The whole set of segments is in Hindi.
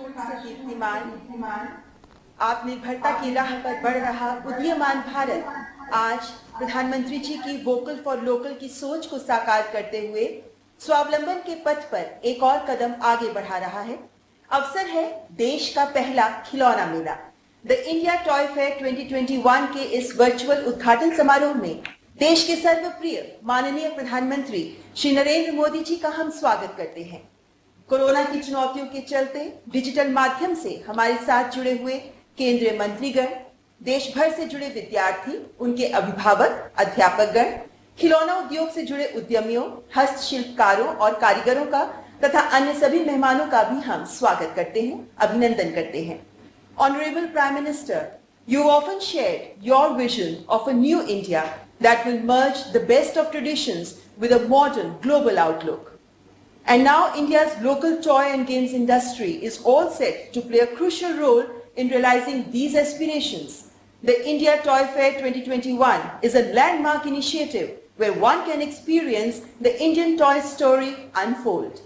से दीप्तिमान आत्मनिर्भरता की राह पर बढ़ रहा उदीयमान भारत आज प्रधानमंत्री जी की वोकल फॉर लोकल की सोच को साकार करते हुए स्वावलंबन के पथ पर एक और कदम आगे बढ़ा रहा है। अवसर है देश का पहला खिलौना मेला। द इंडिया टॉय फेयर 2021 के इस वर्चुअल उद्घाटन समारोह में देश के सर्वप्रिय माननीय प्रधानमंत्री श्री नरेंद्र मोदी जी का हम स्वागत करते हैं। कोरोना की चुनौतियों के चलते डिजिटल माध्यम से हमारे साथ जुड़े हुए केंद्रीय मंत्रीगण, देश भर से जुड़े विद्यार्थी, उनके अभिभावक, अध्यापकगण, खिलौना उद्योग से जुड़े उद्यमियों, हस्तशिल्पकारों और कारीगरों का तथा अन्य सभी मेहमानों का भी हम स्वागत करते हैं, अभिनंदन करते हैं। Honorable Prime Minister, you often shared your vision of a new India that will merge the best of traditions with a modern global outlook. And now India's local toy and games industry is all set to play a crucial role in realizing these aspirations. The India Toy Fair 2021 is a landmark initiative where one can experience the Indian toy story unfold.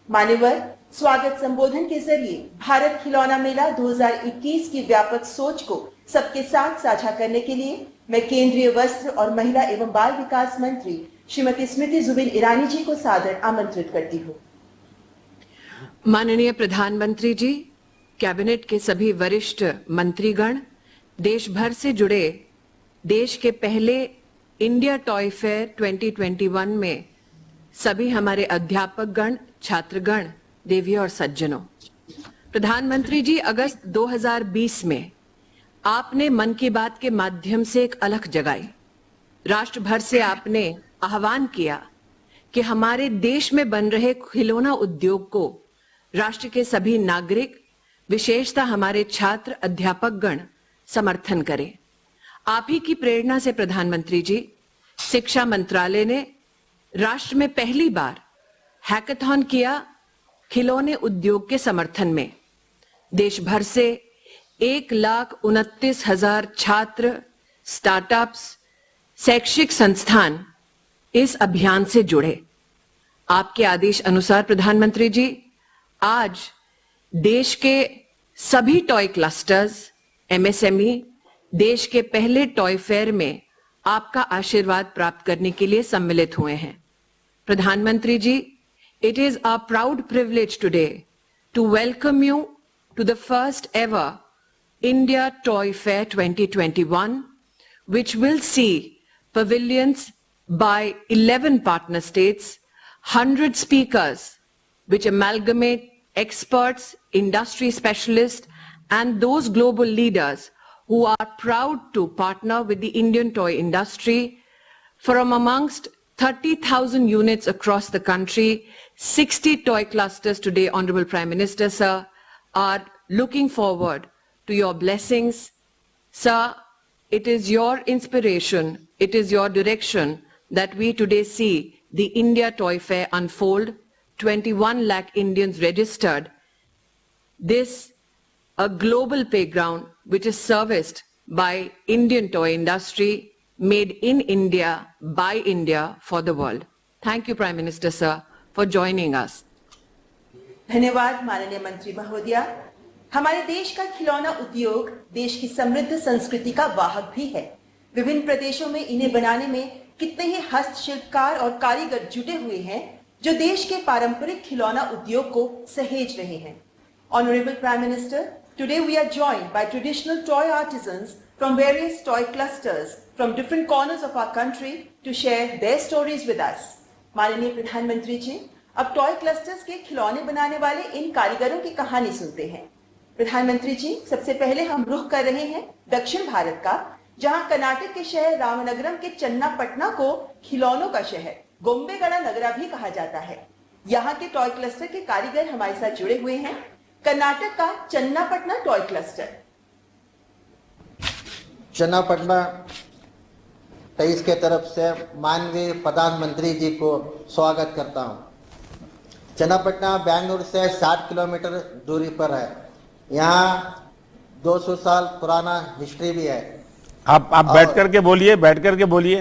मान्यवर, स्वागत संबोधन के जरिए भारत खिलौना मेला 2021 की व्यापक सोच को सबके साथ साझा करने के लिए मैं केंद्रीय वस्त्र और महिला एवं बाल विकास मंत्री श्रीमती स्मृति जुबिन ईरानी जी को सादर आमंत्रित करती हूँ। माननीय प्रधानमंत्री जी, कैबिनेट के सभी वरिष्ठ मंत्रीगण, देश भर से जुड़े देश के पहले इंडिया टॉय फेयर 2021 में सभी हमारे अध्यापकगण, छात्रगण, देवियों और सज्जनों, प्रधानमंत्री जी, अगस्त 2020 में आपने मन की बात के माध्यम से एक अलख जगाई। राष्ट्र भर से आपने आह्वान किया कि हमारे देश में बन रहे खिलौना उद्योग को राष्ट्र के सभी नागरिक, विशेषतः हमारे छात्र, अध्यापकगण समर्थन करें। आप ही की प्रेरणा से प्रधानमंत्री जी, शिक्षा मंत्रालय ने राष्ट्र में पहली बार हैकाथॉन किया खिलौने उद्योग के समर्थन में। देश भर से 1,29,000 छात्र, स्टार्टअप्स, शैक्षिक संस्थान इस अभियान से जुड़े। आपके आदेश अनुसार प्रधानमंत्री जी, आज देश के सभी टॉय क्लस्टर्स, एमएसएमई देश के पहले टॉय फेयर में आपका आशीर्वाद प्राप्त करने के लिए सम्मिलित हुए हैं। प्रधानमंत्री जी, it is our proud privilege today to welcome you to the first ever India Toy Fair 2021, which will see pavilions by 11 partner states, 100 speakers, which amalgamate experts, industry specialists, and those global leaders who are proud to partner with the Indian toy industry. From amongst 30,000 units across the country, 60 toy clusters today, Honorable Prime Minister, sir, are looking forward to your blessings. Sir, it is your inspiration, it is your direction that we today see the India Toy Fair unfold. 21 lakh Indians registered. This, a global playground which is serviced by Indian toy industry, made in India, by India, for the world. Thank you, Prime Minister, sir, for joining us. धन्यवाद माननीय मंत्री महोदया। हमारे देश का खिलौना उद्योग देश की समृद्ध संस्कृति का वाहक भी है। विभिन्न प्रदेशों में इन्हें बनाने में कितने ही हस्तशिल्पकार और कारीगर जुटे हुए हैं जो देश के पारंपरिक खिलौना उद्योग को सहेज रहे हैं। Honorable Prime Minister, today we are joined by traditional toy artisans from various toy clusters from different corners of our country to share their stories with us. माननीय प्रधानमंत्री जी, अब टॉय क्लस्टर्स के खिलौने बनाने वाले इन कारीगरों की कहानी सुनते हैं। प्रधानमंत्री जी, सबसे पहले हम रुख कर रहे हैं दक्षिण भारत का, जहां कर्नाटक के शहर रामनगरम के चन्नापटना को खिलौनों का शहर गोम्बेगड़ा नगरा भी कहा जाता है। यहाँ के टॉय क्लस्टर के कारीगर हमारे साथ जुड़े हुए हैं। कर्नाटक का चन्नापटना टॉय क्लस्टर। चन्नापटना 23 के तरफ से माननीय प्रधानमंत्री जी को स्वागत करता हूँ। चन्नापटना बेंगलुरु से 60 किलोमीटर दूरी पर है। यहाँ 200 साल पुराना हिस्ट्री भी है। आप बैठ करके बोलिए, बैठ करके बोलिए।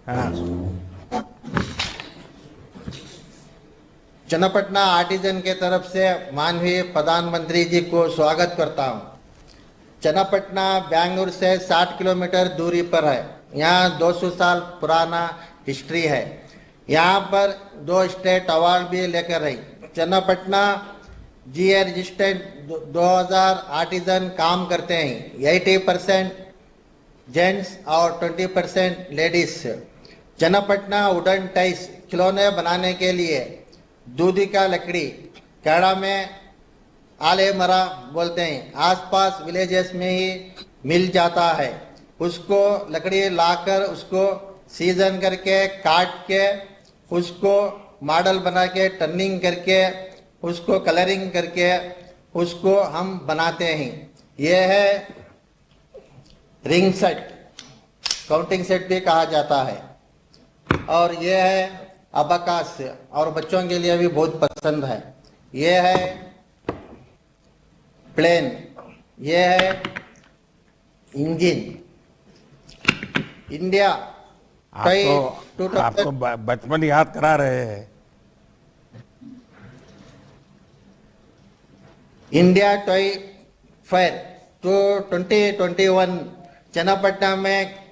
हाँ। चन्नापटना आर्टिजन के तरफ से माननीय प्रधानमंत्री जी को स्वागत करता हूं। चन्नापटना बेंगलुरु से 60 किलोमीटर दूरी पर है। यहाँ 200 साल पुराना हिस्ट्री है। यहाँ पर 2 स्टेट अवार्ड भी लेकर रही। चन्नापटना जीए रजिस्टर्ड 2000 आर्टिजन काम करते हैं। 80% जेंट्स और 20% लेडीज। चन्नापटना वुडन टाइस खिलौने बनाने के लिए दूधी का लकड़ी, कैड़ा में आले मरा बोलते हैं, आसपास विलेजेस में ही मिल जाता है। उसको लकड़ी लाकर उसको सीजन करके काट के उसको मॉडल बना के टर्निंग करके उसको कलरिंग करके उसको हम बनाते हैं। यह है रिंग सेट, काउंटिंग सेट भी कहा जाता है। और यह है अबाकास, और बच्चों के लिए भी बहुत पसंद है। यह है प्लेन, यह है इंजन। इंडिया आपको बचपन याद करा रहे हैं। इंडिया टॉय फेयर 2021 चन्नापटना में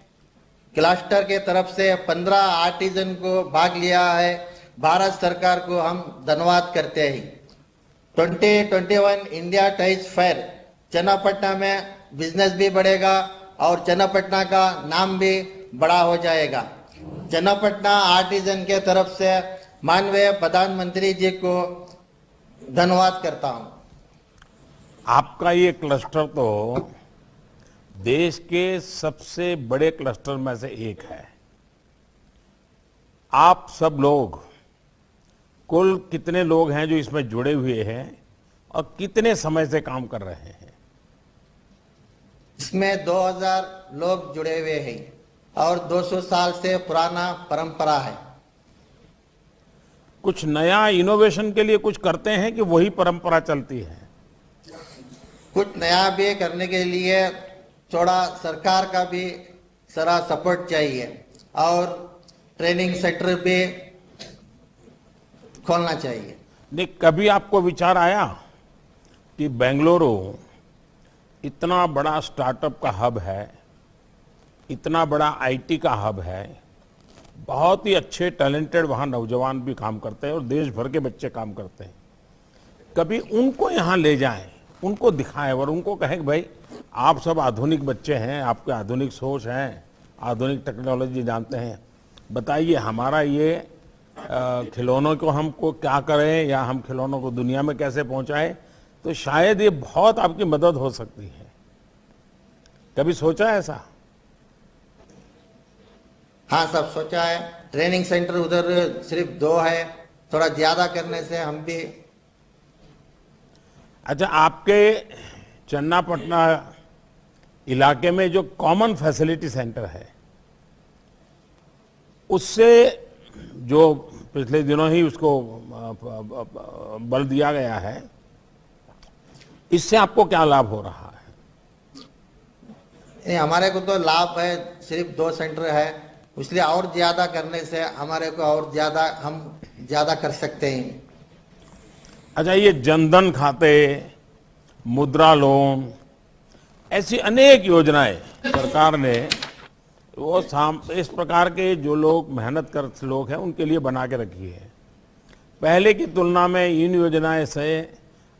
क्लस्टर के तरफ से 15 आर्टिजन को भाग लिया है। भारत सरकार को हम धन्यवाद करते हैं। 2021 इंडिया टॉयज फेयर चन्नापटना में बिजनेस भी बढ़ेगा और चन्नापटना का नाम भी बड़ा हो जाएगा। चन्नापटना आर्टिजन के तरफ से माननीय प्रधानमंत्री जी को धन्यवाद करता हूं। आपका ये क्लस्टर तो देश के सबसे बड़े क्लस्टर में से एक है। आप सब लोग, कुल कितने लोग हैं जो इसमें जुड़े हुए हैं और कितने समय से काम कर रहे हैं? इसमें 2000 लोग जुड़े हुए हैं और 200 साल से पुराना परंपरा है। कुछ नया इनोवेशन के लिए कुछ करते हैं कि वही परंपरा चलती है? कुछ नया भी करने के लिए थोड़ा सरकार का भी सारा सपोर्ट चाहिए और ट्रेनिंग सेंटर भी खोलना चाहिए। नहीं, कभी आपको विचार आया कि बेंगलुरु इतना बड़ा स्टार्टअप का हब है, इतना बड़ा आईटी का हब है, बहुत ही अच्छे टैलेंटेड वहाँ नौजवान भी काम करते हैं और देश भर के बच्चे काम करते हैं, कभी उनको यहाँ ले जाएं, उनको दिखाएं और उनको कहें कि भाई आप सब आधुनिक बच्चे हैं, आपके आधुनिक सोच हैं, आधुनिक टेक्नोलॉजी जानते हैं, बताइए हमारा ये खिलौनों को हमको क्या करें या हम खिलौनों को दुनिया में कैसे पहुंचाएं, तो शायद ये बहुत आपकी मदद हो सकती है। कभी सोचा है ऐसा? हाँ, सब सोचा है। ट्रेनिंग सेंटर उधर सिर्फ 2 है, थोड़ा ज्यादा करने से हम भी। अच्छा, आपके चन्नापटना इलाके में जो कॉमन फैसिलिटी सेंटर है, उससे जो पिछले दिनों ही उसको बल दिया गया है, इससे आपको क्या लाभ हो रहा है? हमारे को तो लाभ है, सिर्फ 2 सेंटर है, इसलिए और ज्यादा करने से हमारे को और ज्यादा हम ज्यादा कर सकते हैं। अच्छा, ये जनधन खाते, मुद्रा लोन, ऐसी अनेक योजनाएं सरकार ने वो इस प्रकार के जो लोग मेहनत कर लोग हैं उनके लिए बना के रखी है। पहले की तुलना में इन योजनाएं से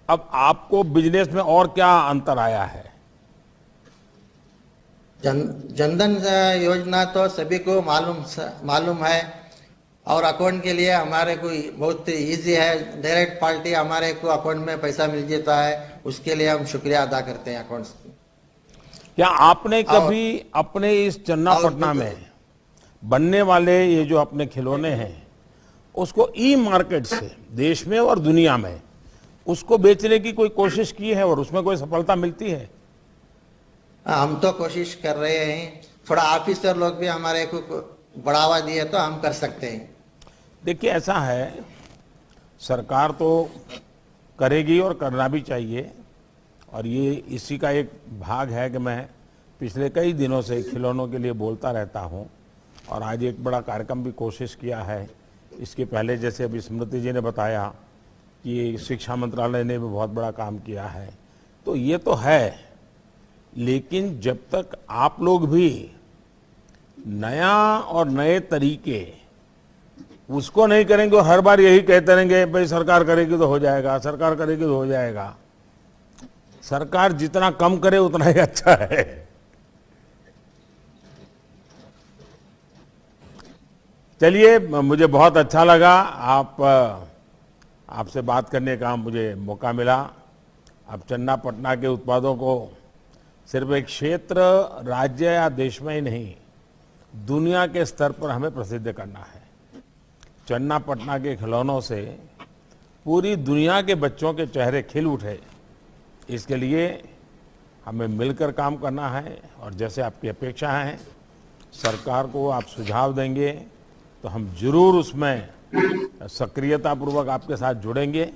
अब आपको बिजनेस में और क्या अंतर आया है? जनधन योजना तो सभी को मालूम है और अकाउंट के लिए हमारे को बहुत इजी है। डायरेक्ट पार्टी हमारे को अकाउंट में पैसा मिल जाता है, उसके लिए हम शुक्रिया अदा करते हैं अकाउंट। क्या आपने कभी अपने इस चन्नापटना में बनने वाले ये जो अपने खिलौने हैं उसको ई मार्केट से देश में और दुनिया में उसको बेचने की कोई कोशिश की है और उसमें कोई सफलता मिलती है? हम तो कोशिश कर रहे हैं, थोड़ा ऑफिसर लोग भी हमारे को बढ़ावा दिए तो हम कर सकते हैं। देखिए, ऐसा है, सरकार तो करेगी और करना भी चाहिए, और ये इसी का एक भाग है कि मैं पिछले कई दिनों से खिलौनों के लिए बोलता रहता हूँ और आज एक बड़ा कार्यक्रम भी कोशिश किया है। इसके पहले जैसे अभी स्मृति जी ने बताया कि शिक्षा मंत्रालय ने भी बहुत बड़ा काम किया है, तो ये तो है, लेकिन जब तक आप लोग भी नया और नए तरीके उसको नहीं करेंगे, हर बार यही कहते रहेंगे भाई सरकार करेगी तो हो जाएगा, सरकार करेगी तो हो जाएगा। सरकार जितना कम करे उतना ही अच्छा है। चलिए, मुझे बहुत अच्छा लगा आपसे बात करने का मुझे मौका मिला। अब चन्नापटना के उत्पादों को सिर्फ एक क्षेत्र, राज्य या देश में ही नहीं, दुनिया के स्तर पर हमें प्रसिद्ध करना है। चन्नापटना के खिलौनों से पूरी दुनिया के बच्चों के चेहरे खिल उठे, इसके लिए हमें मिलकर काम करना है। और जैसे आपकी अपेक्षा है, सरकार को आप सुझाव देंगे तो हम जरूर उसमें सक्रियतापूर्वक आपके साथ जुड़ेंगे।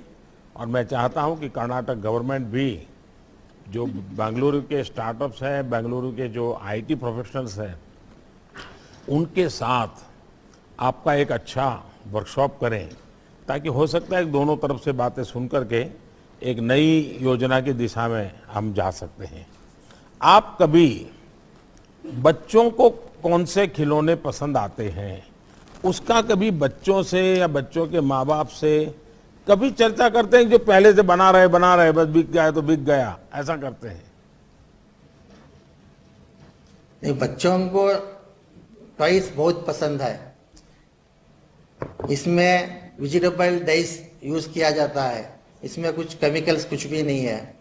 और मैं चाहता हूं कि कर्नाटक गवर्नमेंट भी, जो बेंगलुरु के स्टार्टअप्स हैं, बेंगलुरु के जो आईटी प्रोफेशनल्स हैं, उनके साथ आपका एक अच्छा वर्कशॉप करें, ताकि हो सकता है कि दोनों तरफ से बातें सुन करके एक नई योजना की दिशा में हम जा सकते हैं। आप कभी बच्चों को कौन से खिलौने पसंद आते हैं, उसका कभी बच्चों से या बच्चों के माँ बाप से कभी चर्चा करते हैं? जो पहले से बना रहे बस बिक गया तो बिक गया, ऐसा करते हैं? नहीं, बच्चों को टॉयज बहुत पसंद है। इसमें वेजिटेबल डाइस यूज किया जाता है, इसमें कुछ केमिकल्स कुछ भी नहीं है।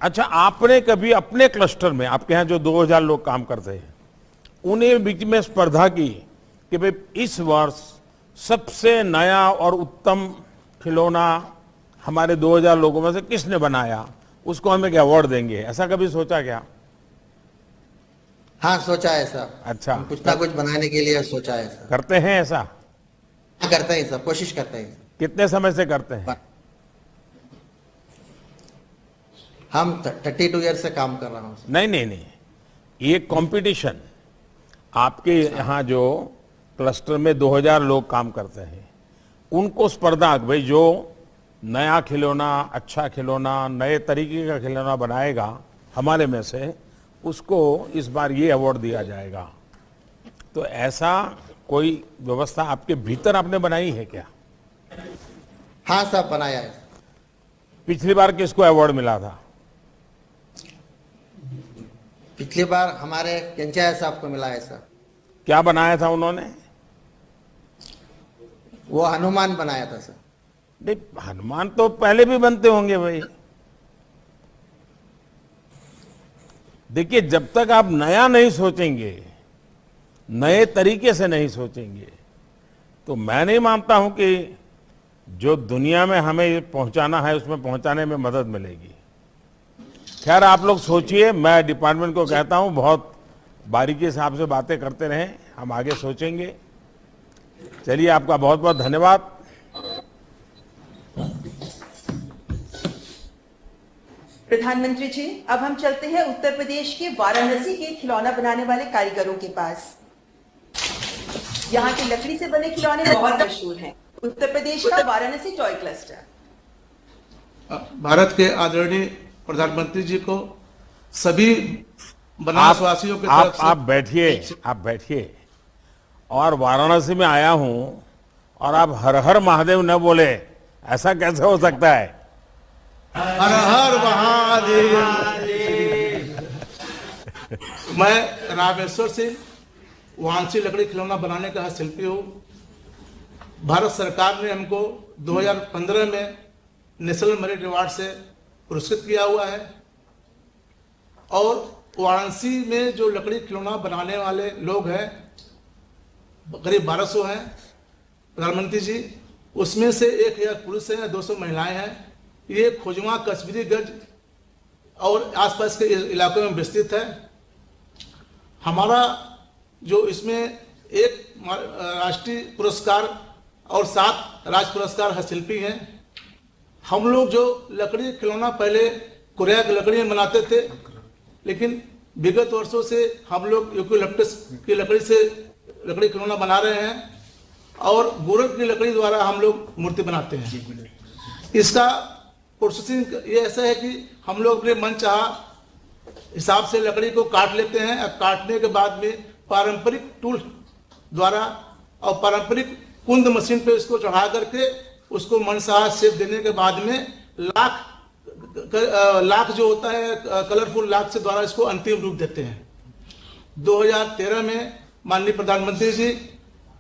अच्छा, आपने कभी अपने क्लस्टर में, आपके यहाँ जो 2000 लोग काम करते हैं, उन्हें बीच में स्पर्धा की कि भाई इस वर्ष सबसे नया और उत्तम खिलौना हमारे 2000 लोगों में से किसने बनाया, उसको हम एक अवार्ड देंगे, ऐसा कभी सोचा क्या? हाँ, सोचा है सर। अच्छा, कुछ ना कुछ बनाने के लिए सोचा है सर। करते हैं ऐसा? हाँ, करते हैं सर, कोशिश करते हैं। कितने समय से करते हैं? हम 32 ईयर से काम कर रहा हूँ। नहीं, ये कंपटीशन, आपके यहाँ जो क्लस्टर में 2000 लोग काम करते हैं, उनको स्पर्धा, भाई जो नया खिलौना, अच्छा खिलौना, नए तरीके का खिलौना बनाएगा हमारे में से, उसको इस बार ये अवार्ड दिया जाएगा। तो ऐसा कोई व्यवस्था आपके भीतर आपने बनाई है क्या? हाँ सर, बनाया है। पिछली बार किसको अवार्ड मिला था? पिछली बार हमारे केंचाया साहब को मिला है सर। क्या बनाया था उन्होंने? वो हनुमान बनाया था सर। नहीं, हनुमान तो पहले भी बनते होंगे भाई। देखिए, जब तक आप नया नहीं सोचेंगे, नए तरीके से नहीं सोचेंगे, तो मैं नहीं मानता हूं कि जो दुनिया में हमें पहुंचाना है उसमें पहुंचाने में मदद मिलेगी। खैर, आप लोग सोचिए, मैं डिपार्टमेंट को कहता हूं बहुत बारीकी से आपसे बातें करते रहें, हम आगे सोचेंगे। चलिए, आपका बहुत बहुत धन्यवाद। प्रधानमंत्री जी, अब हम चलते हैं उत्तर प्रदेश के वाराणसी के खिलौना बनाने वाले कारीगरों के पास। यहाँ के लकड़ी से बने खिलौने बहुत मशहूर हैं। उत्तर प्रदेश का वाराणसी टॉय क्लस्टर। भारत के आदरणीय प्रधानमंत्री जी को सभी बनारसवासियों की तरफ से आप बैठिए। और वाराणसी में आया हूं और आप हर हर महादेव न बोले, ऐसा कैसे हो सकता है? हर हर महादेव। मैं रामेश्वर सिंह वाराणसी लकड़ी खिलौना बनाने का शिल्पी हूँ। भारत सरकार ने हमको 2015 में नेशनल मेरिट अवार्ड से पुरस्कृत किया हुआ है। और वाराणसी में जो लकड़ी खिलौना बनाने वाले लोग हैं करीब 1200 हैं प्रधानमंत्री जी, उसमें से 1000 पुरुष हैं, 200 महिलाएं हैं। ये खोजवा, कश्मीरी गज और आसपास के इलाकों में विस्तृत है। हमारा जो इसमें एक राष्ट्रीय पुरस्कार और 7 राज्य पुरस्कार हस्तशिल्पी हैं। हम लोग जो लकड़ी खिलौना पहले कोरिया की लकड़ी में बनाते थे, लेकिन विगत वर्षों से हम लोग यूकेलिप्टस की लकड़ी से लकड़ी खिलौना बना रहे हैं और गुड़हल की लकड़ी द्वारा हम लोग मूर्ति बनाते हैं। इसका प्रोसेसिंग ये ऐसा है कि हम लोग अपने मन चाह हिसाब से लकड़ी को काट लेते हैं और काटने के बाद में पारंपरिक टूल द्वारा और पारंपरिक कुंद मशीन पे इसको चढ़ा करके उसको मनचाहा शेप देने के बाद में लाख जो होता है कलरफुल लाख से द्वारा इसको अंतिम रूप देते हैं। 2013 में माननीय प्रधानमंत्री जी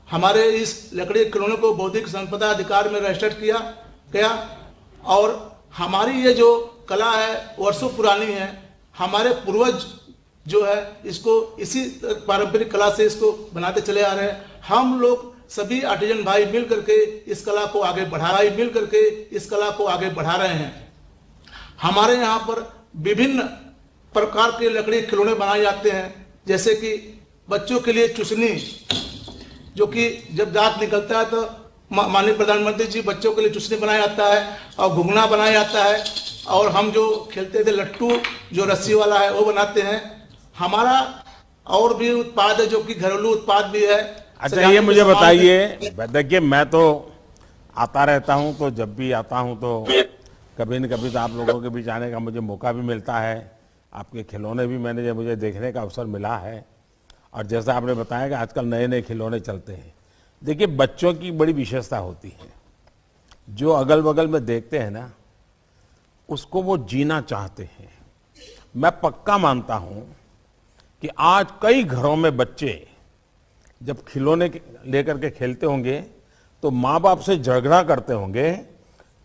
हमारे इस लकड़ी खिलौनों को बौद्धिक संपदा अधिकार में रजिस्टर्ड किया गया और हमारी ये जो कला है वर्षों पुरानी है। हमारे पूर्वज जो है इसको इसी पारंपरिक कला से इसको बनाते चले आ रहे हैं। हम लोग सभी आर्टिजन भाई मिल करके इस कला को आगे बढ़ा रहे हैं। हमारे यहाँ पर विभिन्न प्रकार के लकड़ी खिलौने बनाए जाते हैं, जैसे कि बच्चों के लिए चुसनी, जो कि जब दांत निकलता है तो माननीय प्रधानमंत्री जी बच्चों के लिए चुसनी बनाया जाता है और घुघना बनाया जाता है। और हम जो खेलते थे लट्टू जो रस्सी वाला है वो बनाते हैं। हमारा और भी उत्पाद है जो कि घरेलू उत्पाद भी है। अच्छा, ये मुझे बताइए, देखिए मैं तो आता रहता हूं, तो जब भी आता हूं तो कभी न कभी तो आप लोगों के बीच आने का मुझे मौका भी मिलता है। आपके खिलौने भी मुझे देखने का अवसर मिला है। और जैसा आपने बताया कि आजकल नए नए खिलौने चलते हैं। देखिए, बच्चों की बड़ी विशेषता होती है, जो अगल बगल में देखते हैं ना उसको वो जीना चाहते हैं। मैं पक्का मानता हूं कि आज कई घरों में बच्चे जब खिलौने लेकर के खेलते होंगे तो माँ बाप से झगड़ा करते होंगे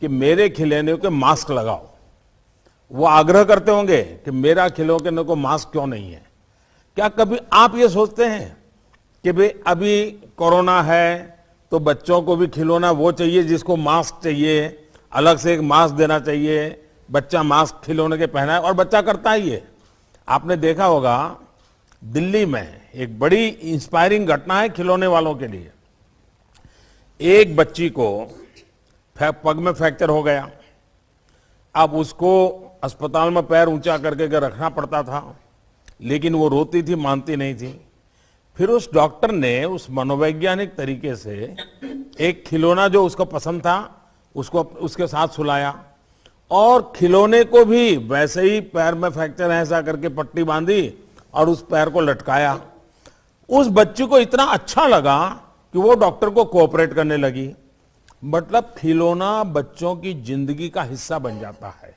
कि मेरे खिलौने को मास्क लगाओ। वो आग्रह करते होंगे कि मेरा खिलौने को मास्क क्यों नहीं है। क्या कभी आप ये सोचते हैं कि भाई अभी कोरोना है तो बच्चों को भी खिलौना वो चाहिए जिसको मास्क चाहिए, अलग से एक मास्क देना चाहिए, बच्चा मास्क खिलौने के पहना है, और बच्चा करता ही है। आपने देखा होगा दिल्ली में एक बड़ी इंस्पायरिंग घटना है खिलौने वालों के लिए। एक बच्ची को पग में फ्रैक्चर हो गया। अब उसको अस्पताल में पैर ऊंचा करके रखना पड़ता था, लेकिन वो रोती थी, मानती नहीं थी। फिर उस डॉक्टर ने उस मनोवैज्ञानिक तरीके से एक खिलौना जो उसको पसंद था उसको उसके साथ सुलाया और खिलौने को भी वैसे ही पैर में फ्रैक्चर है ऐसा करके पट्टी बांधी और उस पैर को लटकाया। उस बच्ची को इतना अच्छा लगा कि वो डॉक्टर को कोऑपरेट करने लगी। मतलब खिलौना बच्चों की जिंदगी का हिस्सा बन जाता है।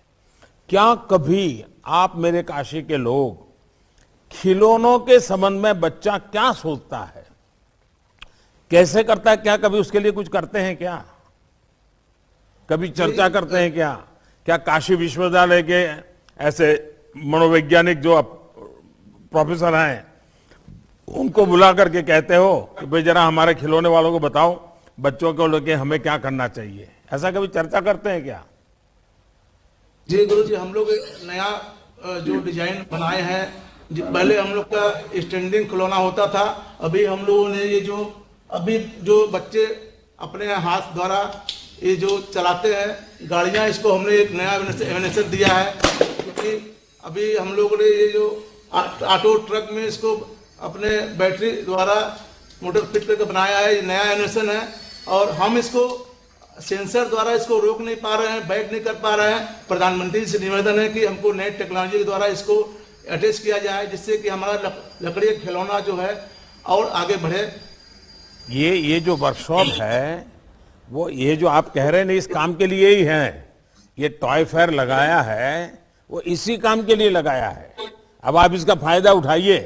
क्या कभी आप मेरे काशी के लोग खिलौनों के संबंध में बच्चा क्या सोचता है, कैसे करता है, क्या कभी उसके लिए कुछ करते हैं? क्या कभी चर्चा करते हैं? क्या काशी विश्वविद्यालय के ऐसे मनोवैज्ञानिक जो प्रोफेसर हैं उनको बुला करके कहते हो कि भाई जरा हमारे खिलौने वालों को बताओ बच्चों को लेके हमें क्या करना चाहिए? ऐसा कभी चर्चा करते हैं क्या? जी गुरु जी, हम लोग एक नया जो डिजाइन बनाए हैं। पहले हम लोग का स्टैंडिंग खिलौना होता था। अभी हम लोगों ने ये जो बच्चे अपने हाथ द्वारा ये जो चलाते हैं गाड़ियां, इसको हमने एक नया इनोवेशन दिया है। क्योंकि अभी हम लोगों ने ये जो ऑटो ट्रक में इसको अपने बैटरी द्वारा मोटर फिट करके बनाया है, ये नया इनोवेशन है। और हम इसको सेंसर द्वारा इसको रोक नहीं पा रहे हैं, बैक नहीं कर पा रहे हैं। प्रधानमंत्री से निवेदन है कि हमको नई टेक्नोलॉजी के द्वारा इसको अटैच किया जाए, जिससे कि हमारा लकड़ी खिलौना जो है और आगे बढ़े। ये जो वर्कशॉप है वो ये जो आप कह रहे हैं इस काम के लिए ही है। ये टॉय फेयर लगाया है वो इसी काम के लिए लगाया है। अब आप इसका फायदा उठाइए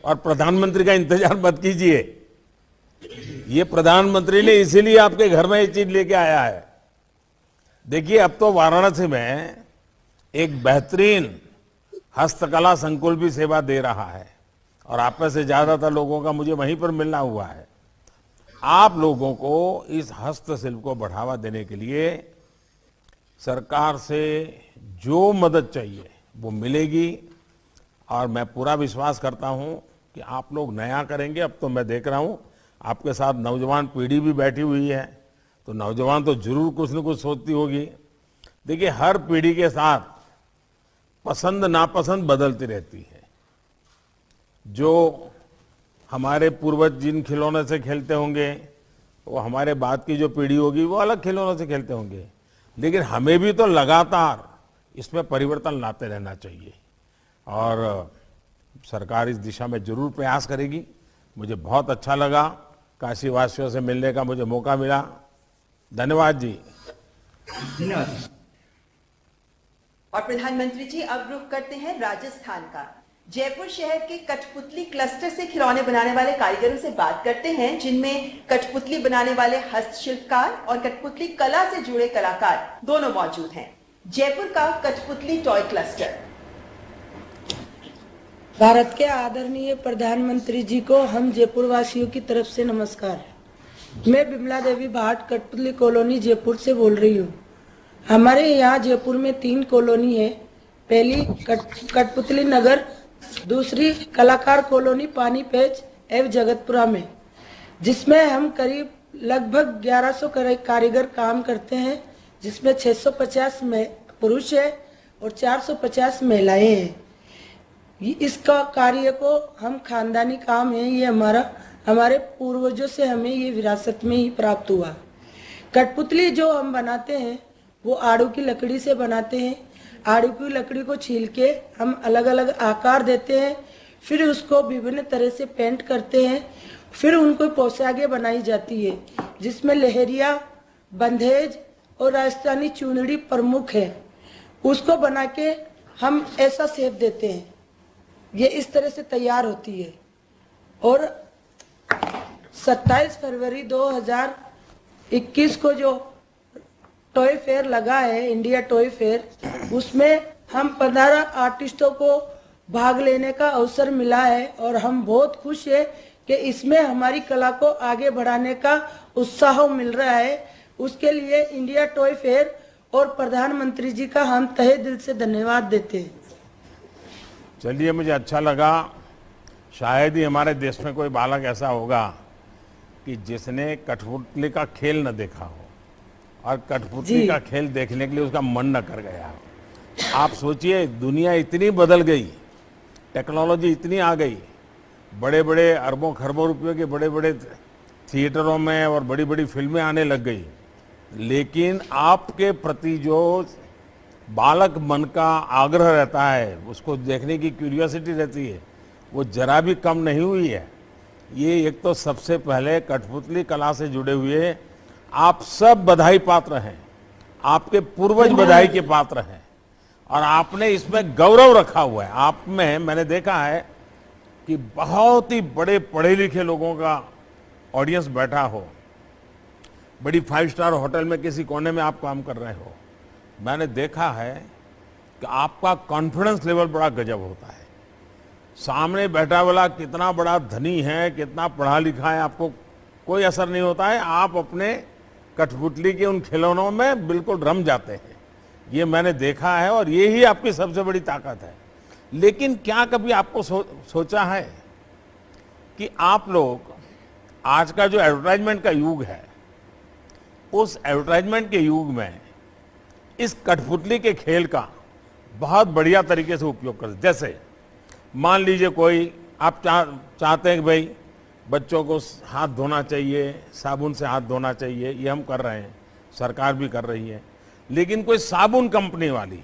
और प्रधानमंत्री का इंतजार मत कीजिए। ये प्रधानमंत्री ने इसीलिए आपके घर में ये चीज लेके आया है। देखिए, अब तो वाराणसी में एक बेहतरीन हस्तकला संकुल भी सेवा दे रहा है और आप में से ज्यादातर लोगों का मुझे वहीं पर मिलना हुआ है। आप लोगों को इस हस्तशिल्प को बढ़ावा देने के लिए सरकार से जो मदद चाहिए वो मिलेगी और मैं पूरा विश्वास करता हूं कि आप लोग नया करेंगे। अब तो मैं देख रहा हूं आपके साथ नौजवान पीढ़ी भी बैठी हुई है, तो नौजवान तो जरूर कुछ न कुछ सोचती होगी। देखिए, हर पीढ़ी के साथ पसंद नापसंद बदलती रहती है। जो हमारे पूर्वज जिन खिलौने से खेलते होंगे वो हमारे बाद की जो पीढ़ी होगी वो अलग खिलौनों से खेलते होंगे। लेकिन हमें भी तो लगातार इसमें परिवर्तन लाते रहना चाहिए और सरकार इस दिशा में जरूर प्रयास करेगी। मुझे बहुत अच्छा लगा, काशी वासियों से मिलने का मुझे मौका मिला। धन्यवाद जी। धन्यवाद। और प्रधानमंत्री जी अब रुख करते हैं राजस्थान का। जयपुर शहर के कठपुतली क्लस्टर से खिलौने बनाने वाले कारीगरों से बात करते हैं, जिनमें कठपुतली बनाने वाले हस्तशिल्पकार और कठपुतली कला से जुड़े कलाकार दोनों मौजूद हैं। जयपुर का कठपुतली टॉय क्लस्टर। भारत के आदरणीय प्रधानमंत्री जी को हम जयपुर वासियों की तरफ से नमस्कार। मैं बिमला देवी भाट कठपुतली कॉलोनी जयपुर से बोल रही हूँ। हमारे यहाँ जयपुर में 3 कॉलोनी है। पहली कठपुतली नगर, दूसरी कलाकार कॉलोनी पानी पेच एवं जगतपुरा में, जिसमें हम करीब लगभग 1100 कारीगर काम करते हैं, जिसमें 650 में पुरुष है और 450 महिलाएं हैं। इसका कार्य को हम खानदानी काम है, ये हमारे पूर्वजों से हमें ये विरासत में ही प्राप्त हुआ। कठपुतली जो हम बनाते हैं वो आड़ू की लकड़ी से बनाते हैं। आड़ू की लकड़ी को छील के हम अलग अलग आकार देते हैं, फिर उसको विभिन्न तरह से पेंट करते हैं, फिर उनको पोशाकें बनाई जाती है, जिसमें लहरिया, बंधेज और राजस्थानी चुनरी प्रमुख है। उसको बना के हम ऐसा शेप देते हैं, ये इस तरह से तैयार होती है। और 27 फरवरी 2021 को जो टॉय फेयर लगा है, इंडिया टॉय फेयर, उसमें हम 15 आर्टिस्टों को भाग लेने का अवसर मिला है और हम बहुत खुश है कि इसमें हमारी कला को आगे बढ़ाने का उत्साह मिल रहा है। उसके लिए इंडिया टॉय फेयर और प्रधानमंत्री जी का हम तहे दिल से धन्यवाद देते हैं। चलिए, मुझे अच्छा लगा। शायद ही हमारे देश में कोई बालक ऐसा होगा कि जिसने कठपुतली का खेल न देखा हो और कठपुतली का खेल देखने के लिए उसका मन न कर गया हो। आप सोचिए, दुनिया इतनी बदल गई, टेक्नोलॉजी इतनी आ गई, बड़े बड़े अरबों खरबों रुपयों के बड़े बड़े थिएटरों में और बड़ी बड़ी फिल्में आने लग गई, लेकिन आपके प्रति जो बालक मन का आग्रह रहता है, उसको देखने की क्यूरियोसिटी रहती है, वो जरा भी कम नहीं हुई है। ये एक तो सबसे पहले कठपुतली कला से जुड़े हुए आप सब बधाई पात्र हैं, आपके पूर्वज बधाई के पात्र हैं और आपने इसमें गौरव रखा हुआ है। आप में मैंने देखा है कि बहुत ही बड़े पढ़े लिखे लोगों का ऑडियंस बैठा हो, बड़ी 5 स्टार होटल में किसी कोने में आप काम कर रहे हो, मैंने देखा है कि आपका कॉन्फिडेंस लेवल बड़ा गजब होता है। सामने बैठा वाला कितना बड़ा धनी है, कितना पढ़ा लिखा है, आपको कोई असर नहीं होता है। आप अपने कठपुतली के उन खिलौनों में बिल्कुल रम जाते हैं। ये मैंने देखा है और ये ही आपकी सबसे बड़ी ताकत है। लेकिन क्या कभी आपको सोचा है कि आप लोग, आज का जो एडवर्टाइजमेंट का युग है, उस एडवर्टाइजमेंट के युग में इस कठपुतली के खेल का बहुत बढ़िया तरीके से उपयोग कर। जैसे मान लीजिए कोई आप चाहते हैं कि भाई बच्चों को हाथ धोना चाहिए, साबुन से हाथ धोना चाहिए, ये हम कर रहे हैं, सरकार भी कर रही है, लेकिन कोई साबुन कंपनी वाली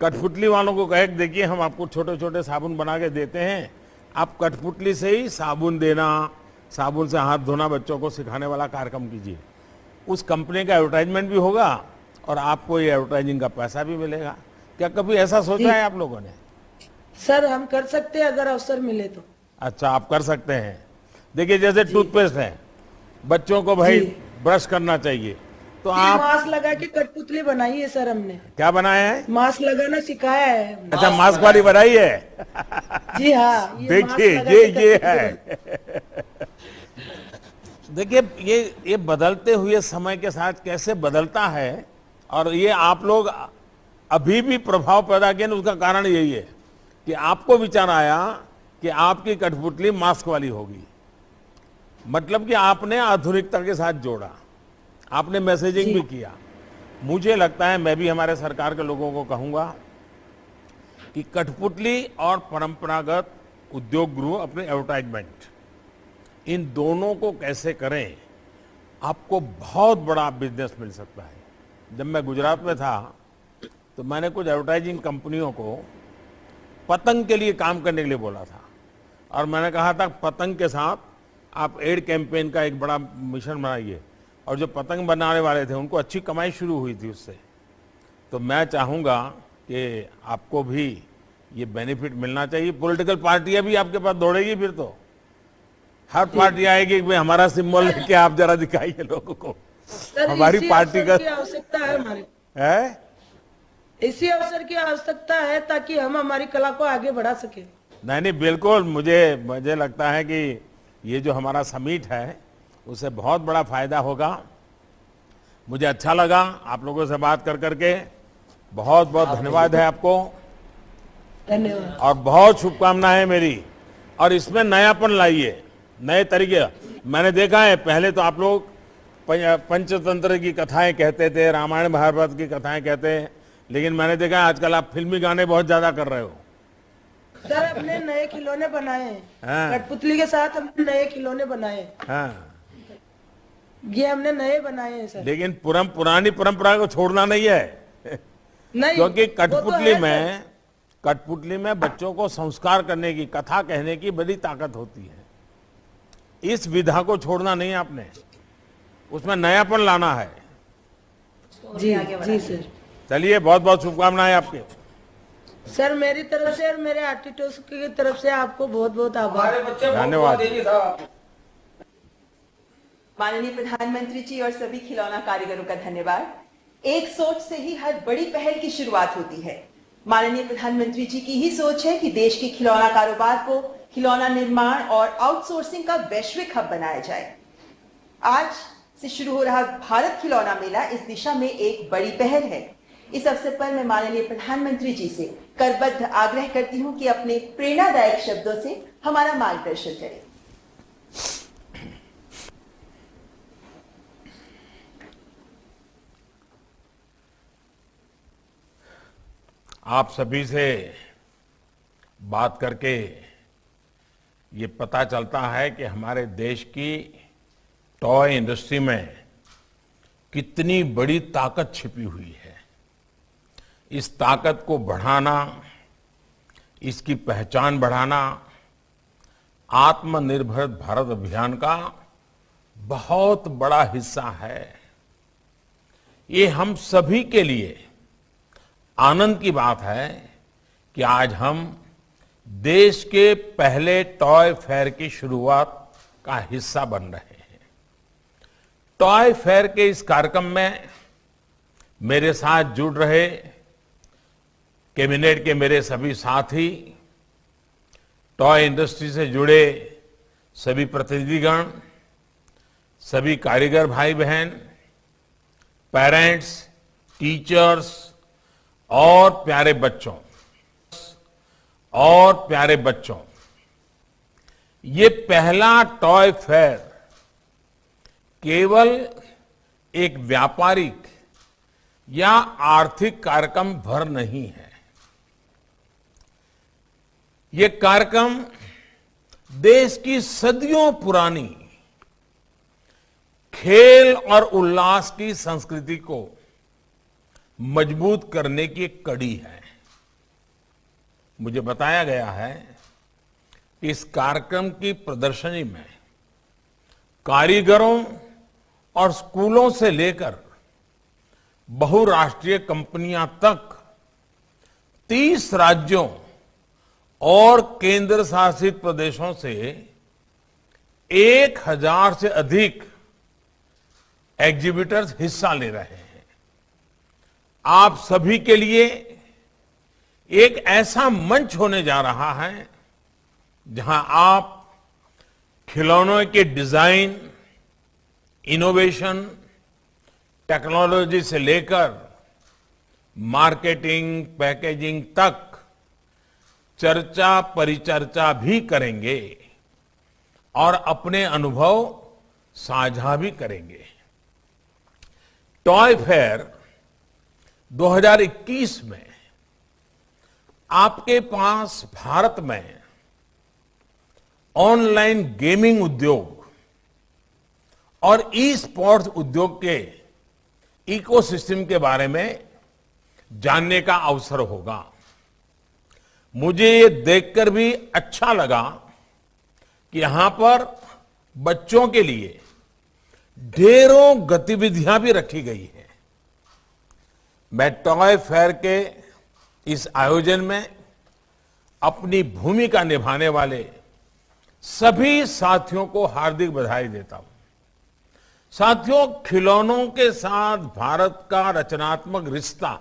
कठपुतली वालों को कहे देखिए हम आपको छोटे छोटे साबुन बना के देते हैं, आप कठपुतली से ही साबुन देना, साबुन से हाथ धोना बच्चों को सिखाने वाला कार्यक्रम कीजिए। उस कंपनी का एडवर्टाइजमेंट भी होगा और आपको ये एडवर्टाइजिंग का पैसा भी मिलेगा। क्या कभी ऐसा सोचा है आप लोगों ने? सर, हम कर सकते हैं अगर अवसर मिले तो। अच्छा, आप कर सकते हैं। देखिए, जैसे टूथपेस्ट है, बच्चों को भाई ब्रश करना चाहिए, तो आप मास्क लगा के कठपुतली बनाई है सर हमने। क्या बनाया है? मास्क लगाना सिखाया है हमने। अच्छा, मास्क वाली बनाई है? जी हाँ, देखिए ये है। देखिए ये बदलते हुए समय के साथ कैसे बदलता है, और ये आप लोग अभी भी प्रभाव पैदा किए, उसका कारण यही है कि आपको विचार आया कि आपकी कठपुतली मास्क वाली होगी। मतलब कि आपने आधुनिकता के साथ जोड़ा, आपने मैसेजिंग भी किया। मुझे लगता है, मैं भी हमारे सरकार के लोगों को कहूंगा कि कठपुतली और परंपरागत उद्योग गृह अपने एडवर्टाइजमेंट, इन दोनों को कैसे करें, आपको बहुत बड़ा बिजनेस मिल सकता है। जब मैं गुजरात में था तो मैंने कुछ एडवर्टाइजिंग कंपनियों को पतंग के लिए काम करने के लिए बोला था और मैंने कहा था पतंग के साथ आप एड कैंपेन का एक बड़ा मिशन बनाइए और जो पतंग बनाने वाले थे उनको अच्छी कमाई शुरू हुई थी उससे। तो मैं चाहूँगा कि आपको भी ये बेनिफिट मिलना चाहिए। पॉलिटिकल पार्टियां भी आपके पास दौड़ेगी, फिर तो हर पार्टी आएगी कि भाई हमारा सिंबल लेके आप जरा दिखाइए लोगों को। सर, हमारी इसी पार्टी अवसर का की आवश्यकता है हमारे, है इसी अवसर की आवश्यकता है ताकि हम हमारी कला को आगे बढ़ा सके। नहीं, बिल्कुल। मुझे लगता है कि ये जो हमारा समिट है उससे बहुत बड़ा फायदा होगा। मुझे अच्छा लगा आप लोगों से बात कर करके। बहुत बहुत धन्यवाद है आपको धन्यवाद और बहुत शुभकामनाएं मेरी। और इसमें नयापन लाइए, नए तरीके। मैंने देखा है पहले तो आप लोग पंचतंत्र की कथाएं कहते थे, रामायण महाभारत की कथाएं कहते हैं, लेकिन मैंने देखा है आजकल आप फिल्मी गाने बहुत ज्यादा कर रहे हो। सर, अपने नए खिलौने बनाए हैं। हाँ। कठपुतली के साथ हमने नए खिलौने बनाए हैं। हाँ, ये हमने नए बनाए हैं सर। लेकिन पुरानी परंपरा को छोड़ना नहीं है नहीं, क्योंकि वो तो है, सर। कठपुतली में बच्चों को संस्कार करने की, कथा कहने की बड़ी ताकत होती है। इस विधा को छोड़ना नहीं आपने, उसमें नयापन लाना है। जी जी सर। चलिए, बहुत बहुत शुभकामनाएं आपके। सर, मेरी तरफ से और मेरे आर्टिस्टों की तरफ से आपको बहुत बहुत आभार। धन्यवाद। माननीय प्रधानमंत्री जी और सभी खिलौना कारीगरों का धन्यवाद। एक सोच से ही हर बड़ी पहल की शुरुआत होती है। माननीय प्रधानमंत्री जी की ही सोच है कि देश के खिलौना कारोबार को खिलौना निर्माण और आउटसोर्सिंग का वैश्विक हब बनाया जाए। आज से शुरू हो रहा भारत खिलौना मेला इस दिशा में एक बड़ी पहल है। इस अवसर पर मैं माननीय प्रधानमंत्री जी से करबद्ध आग्रह करती हूं कि अपने प्रेरणादायक शब्दों से हमारा मार्गदर्शन करें। आप सभी से बात करके ये पता चलता है कि हमारे देश की टॉय इंडस्ट्री में कितनी बड़ी ताकत छिपी हुई है। इस ताकत को बढ़ाना, इसकी पहचान बढ़ाना आत्मनिर्भर भारत अभियान का बहुत बड़ा हिस्सा है। ये हम सभी के लिए आनंद की बात है कि आज हम देश के पहले टॉय फेयर की शुरुआत का हिस्सा बन रहे हैं। टॉय फेयर के इस कार्यक्रम में मेरे साथ जुड़ रहे कैबिनेट के मेरे सभी साथी, टॉय इंडस्ट्री से जुड़े सभी प्रतिनिधिगण, सभी कारीगर भाई बहन, पेरेंट्स, टीचर्स और प्यारे बच्चों, ये पहला टॉय फेयर केवल एक व्यापारिक या आर्थिक कार्यक्रम भर नहीं है। ये कार्यक्रम देश की सदियों पुरानी खेल और उल्लास की संस्कृति को मजबूत करने की एक कड़ी है। मुझे बताया गया है कि इस कार्यक्रम की प्रदर्शनी में कारीगरों और स्कूलों से लेकर बहुराष्ट्रीय कंपनियां तक 30 राज्यों और केंद्र शासित प्रदेशों से 1000 से अधिक एग्जीबिटर्स हिस्सा ले रहे हैं। आप सभी के लिए एक ऐसा मंच होने जा रहा है जहां आप खिलौनों के डिजाइन, इनोवेशन, टेक्नोलॉजी से लेकर मार्केटिंग, पैकेजिंग तक चर्चा परिचर्चा भी करेंगे और अपने अनुभव साझा भी करेंगे। टॉय फेयर 2021 में आपके पास भारत में ऑनलाइन गेमिंग उद्योग और ई स्पोर्ट्स उद्योग के इकोसिस्टम के बारे में जानने का अवसर होगा। मुझे ये देखकर भी अच्छा लगा कि यहां पर बच्चों के लिए ढेरों गतिविधियां भी रखी गई हैं। मैं टॉय फेयर के इस आयोजन में अपनी भूमिका निभाने वाले सभी साथियों को हार्दिक बधाई देता हूं। साथियों, खिलौनों के साथ भारत का रचनात्मक रिश्ता,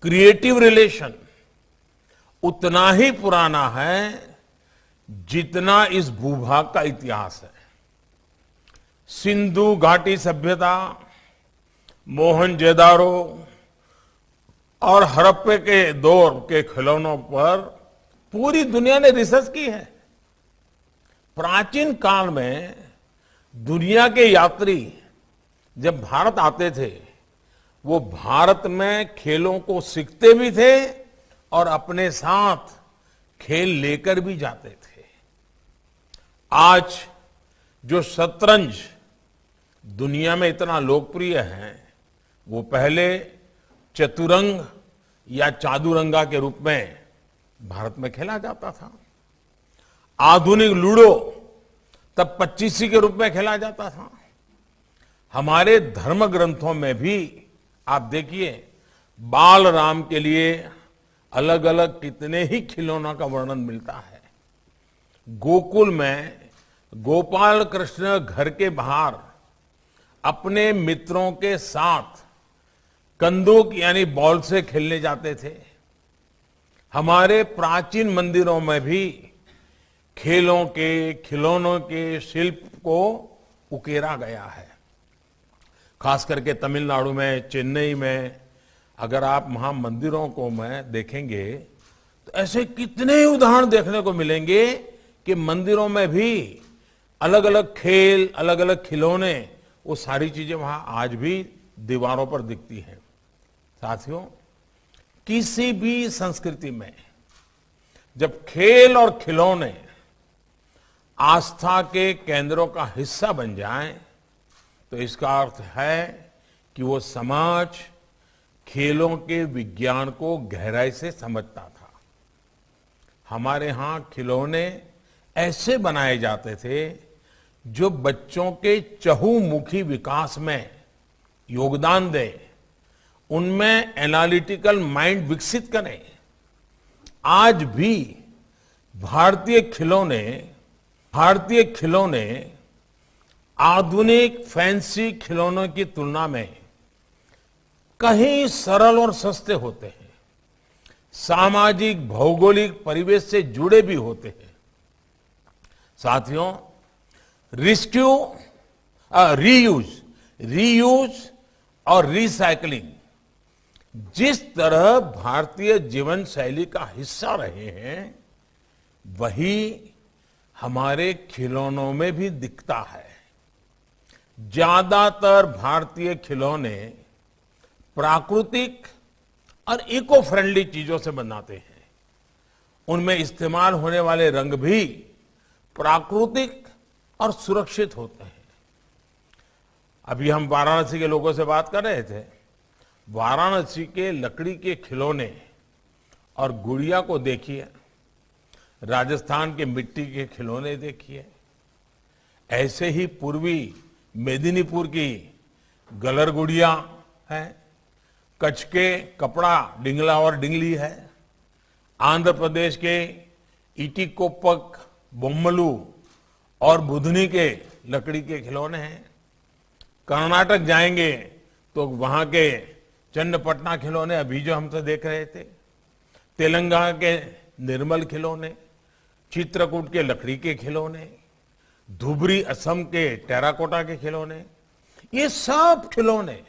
क्रिएटिव रिलेशन उतना ही पुराना है जितना इस भूभाग का इतिहास है। सिंधु घाटी सभ्यता, मोहनजोदारो और हड़प्पा के दौर के खिलौनों पर पूरी दुनिया ने रिसर्च की है। प्राचीन काल में दुनिया के यात्री जब भारत आते थे, वो भारत में खेलों को सीखते भी थे और अपने साथ खेल लेकर भी जाते थे। आज जो शतरंज दुनिया में इतना लोकप्रिय है, वो पहले चतुरंग या चादुरंगा के रूप में भारत में खेला जाता था। आधुनिक लूडो तब पच्चीसी के रूप में खेला जाता था। हमारे धर्म ग्रंथों में भी आप देखिए, बाल राम के लिए अलग अलग कितने ही खिलौनों का वर्णन मिलता है। गोकुल में गोपाल कृष्ण घर के बाहर अपने मित्रों के साथ कंदूक यानी बॉल से खेलने जाते थे। हमारे प्राचीन मंदिरों में भी खेलों के, खिलौनों के शिल्प को उकेरा गया है। खास करके तमिलनाडु में, चेन्नई में अगर आप वहां मंदिरों को में देखेंगे तो ऐसे कितने उदाहरण देखने को मिलेंगे कि मंदिरों में भी अलग अलग खेल, अलग अलग खिलौने, वो सारी चीजें वहां आज भी दीवारों पर दिखती हैं। साथियों, किसी भी संस्कृति में जब खेल और खिलौने आस्था के केंद्रों का हिस्सा बन जाएं, तो इसका अर्थ है कि वो समाज खेलों के विज्ञान को गहराई से समझता था। हमारे यहां खिलौने ऐसे बनाए जाते थे जो बच्चों के चहुमुखी विकास में योगदान दें, उनमें एनालिटिकल माइंड विकसित करें। आज भी भारतीय खिलौने आधुनिक फैंसी खिलौनों की तुलना में कहीं सरल और सस्ते होते हैं, सामाजिक भौगोलिक परिवेश से जुड़े भी होते हैं। साथियों, रीयूज और रिसाइकलिंग जिस तरह भारतीय जीवन शैली का हिस्सा रहे हैं, वही हमारे खिलौनों में भी दिखता है। ज्यादातर भारतीय खिलौने प्राकृतिक और इको फ्रेंडली चीजों से बनाते हैं। उनमें इस्तेमाल होने वाले रंग भी प्राकृतिक और सुरक्षित होते हैं। अभी हम वाराणसी के लोगों से बात कर रहे थे। वाराणसी के लकड़ी के खिलौने और गुड़िया को देखिए, राजस्थान के मिट्टी के खिलौने देखिए, ऐसे ही पूर्वी मेदिनीपुर की गलर गुड़िया है, कच्छ के कपड़ा डिंगला और डिंगली है, आंध्र प्रदेश के इटिकोपक, बोम्मलू और बुधनी के लकड़ी के खिलौने हैं। कर्नाटक जाएंगे तो वहां के चन्नपटना खिलौने अभी जो हम तो देख रहे थे, तेलंगाना के निर्मल खिलौने, चित्रकूट के लकड़ी के खिलौने, धुबरी असम के टेराकोटा के खिलौने, ये सब खिलौने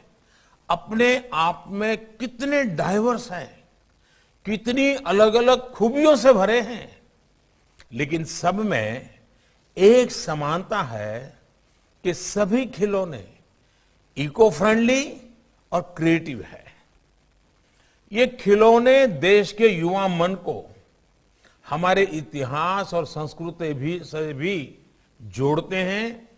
अपने आप में कितने डाइवर्स हैं, कितनी अलग अलग खूबियों से भरे हैं, लेकिन सब में एक समानता है कि सभी खिलौने इको फ्रेंडली और क्रिएटिव है। ये खिलौने देश के युवा मन को हमारे इतिहास और संस्कृति से भी जोड़ते हैं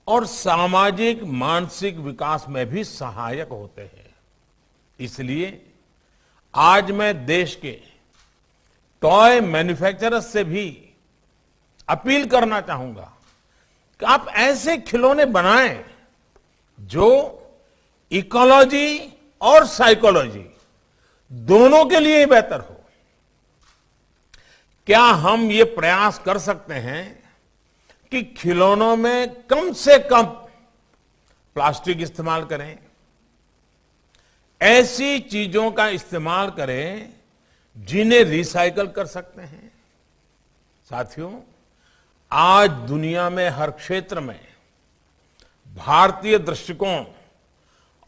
और सामाजिक मानसिक विकास में भी सहायक होते हैं। इसलिए आज मैं देश के टॉय मैन्युफैक्चरर्स से भी अपील करना चाहूंगा कि आप ऐसे खिलौने बनाएं जो इकोलॉजी और साइकोलॉजी दोनों के लिए बेहतर हो। क्या हम ये प्रयास कर सकते हैं कि खिलौनों में कम से कम प्लास्टिक इस्तेमाल करें, ऐसी चीजों का इस्तेमाल करें जिन्हें रिसाइकल कर सकते हैं। साथियों, आज दुनिया में हर क्षेत्र में भारतीय दृष्टिकोण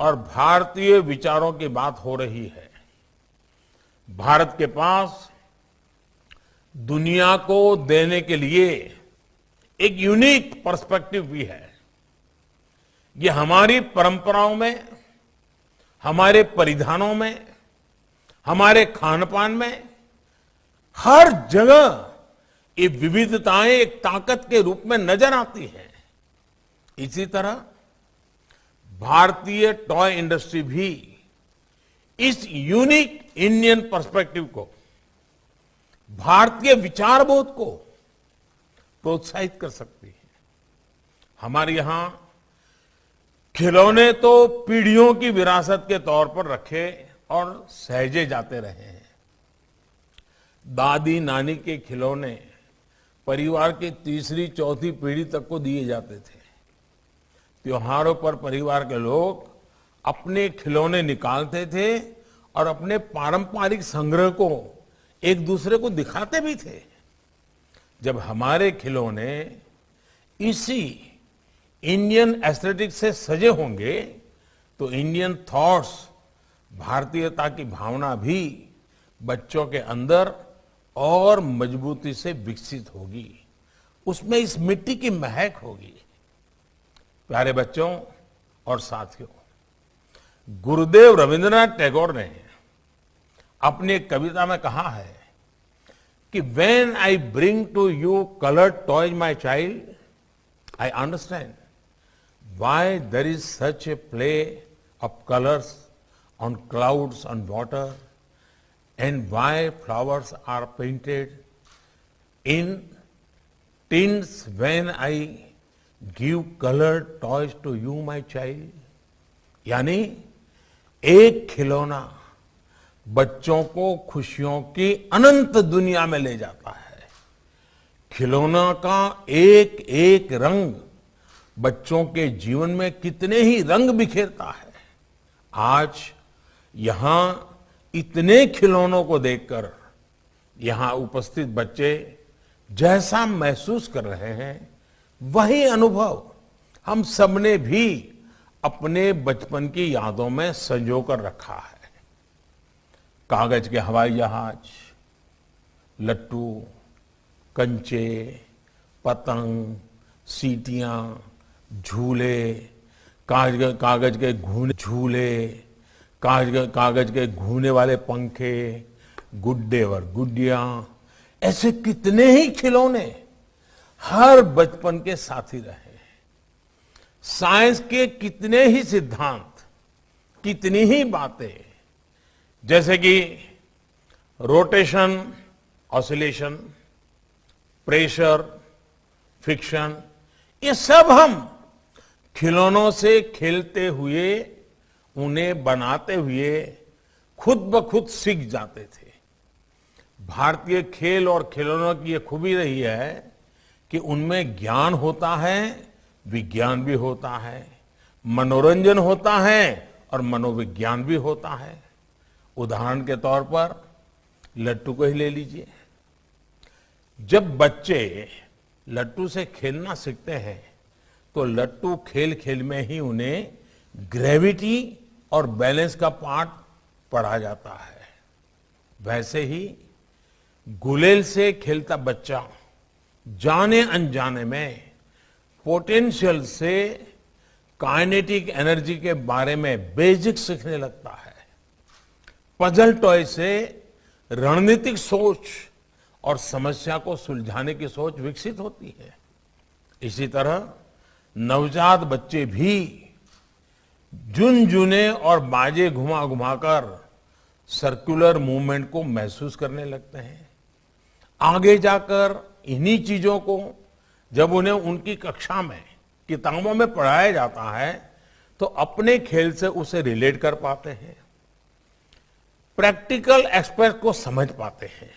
और भारतीय विचारों की बात हो रही है। भारत के पास दुनिया को देने के लिए एक यूनिक पर्सपेक्टिव भी है। ये हमारी परंपराओं में, हमारे परिधानों में, हमारे खान पान में, हर जगह ये विविधताएं एक ताकत के रूप में नजर आती हैं। इसी तरह भारतीय टॉय इंडस्ट्री भी इस यूनिक इंडियन पर्सपेक्टिव को, भारतीय विचारबोध को प्रोत्साहित कर सकती है। हमारे यहां खिलौने तो पीढ़ियों की विरासत के तौर पर रखे और सहेजे जाते रहे हैं। दादी नानी के खिलौने परिवार की तीसरी चौथी पीढ़ी तक को दिए जाते थे। त्योहारों पर परिवार के लोग अपने खिलौने निकालते थे और अपने पारंपरिक संग्रह को एक दूसरे को दिखाते भी थे। जब हमारे खिलौने इसी इंडियन एस्थेटिक से सजे होंगे तो इंडियन थॉट्स, भारतीयता की भावना भी बच्चों के अंदर और मजबूती से विकसित होगी। उसमें इस मिट्टी की महक होगी। प्यारे बच्चों और साथियों, गुरुदेव रविंद्रनाथ टैगोर ने अपनी एक कविता में कहा है कि when I bring to you colored toys, my child, I understand why there is such a play of colors on clouds and water, and why flowers are painted in tints when I give colored toys to you, my child. यानी एक खिलौना बच्चों को खुशियों की अनंत दुनिया में ले जाता है। खिलौना का एक एक रंग बच्चों के जीवन में कितने ही रंग बिखेरता है। आज यहां इतने खिलौनों को देखकर यहां उपस्थित बच्चे जैसा महसूस कर रहे हैं, वही अनुभव हम सबने भी अपने बचपन की यादों में संजो कर रखा है। कागज के हवाई जहाज, लट्टू, कंचे, पतंग, सीटियां, झूले, कागज के झूले, कागज के घूमने वाले पंखे, गुड्डे और गुड्डियां, ऐसे कितने ही खिलौने हर बचपन के साथी रहे। साइंस के कितने ही सिद्धांत, कितनी ही बातें, जैसे कि रोटेशन, ऑसिलेशन, प्रेशर, फ्रिक्शन, ये सब हम खिलौनों से खेलते हुए, उन्हें बनाते हुए खुद ब खुद सीख जाते थे। भारतीय खेल और खिलौनों की ये खूबी रही है कि उनमें ज्ञान होता है, विज्ञान भी होता है, मनोरंजन होता है और मनोविज्ञान भी होता है। उदाहरण के तौर पर लट्टू को ही ले लीजिए। जब बच्चे लट्टू से खेलना सीखते हैं तो लट्टू खेल खेल में ही उन्हें ग्रेविटी और बैलेंस का पाठ पढ़ा जाता है। वैसे ही गुलेल से खेलता बच्चा जाने अनजाने में पोटेंशियल से काइनेटिक एनर्जी के बारे में बेसिक सीखने लगता है। पजल टॉय से रणनीतिक सोच और समस्या को सुलझाने की सोच विकसित होती है। इसी तरह नवजात बच्चे भी झुनझुने और बाजे घुमा घुमाकर सर्कुलर मूवमेंट को महसूस करने लगते हैं। आगे जाकर इन्हीं चीजों को जब उन्हें उनकी कक्षा में किताबों में पढ़ाया जाता है तो अपने खेल से उसे रिलेट कर पाते हैं, प्रैक्टिकल एस्पेक्ट को समझ पाते हैं।